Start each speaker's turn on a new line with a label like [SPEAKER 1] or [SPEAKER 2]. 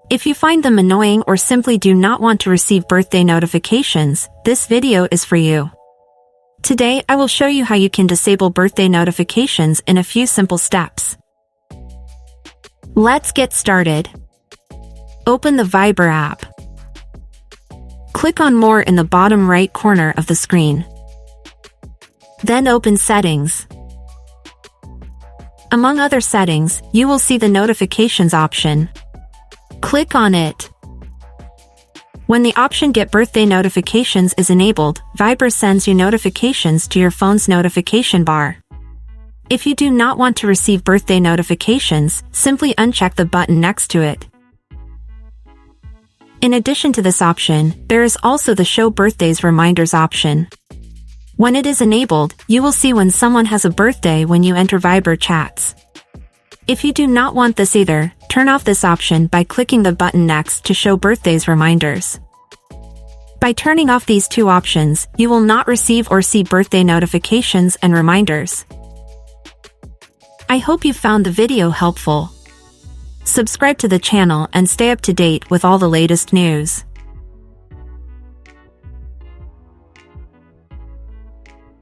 [SPEAKER 1] If you find them annoying or simply do not want to receive birthday notifications, this video is for you. Today I will show you how you can disable birthday notifications in a few simple steps. Let's get started. Open the Viber app. Click on More in the bottom right corner of the screen. Then open Settings. Among other settings, you will see the Notifications option. Click on it. When the option Get Birthday Notifications is enabled, Viber sends you notifications to your phone's notification bar. If you do not want to receive birthday notifications, simply uncheck the button next to it. In addition to this option, there is also the Show Birthdays Reminders option. When it is enabled, you will see when someone has a birthday when you enter Viber chats. If you do not want this either, turn off this option by clicking the button next to Show Birthdays Reminders. By turning off these two options, you will not receive or see birthday notifications and reminders. I hope you found the video helpful. Subscribe to the channel and stay up to date with all the latest news.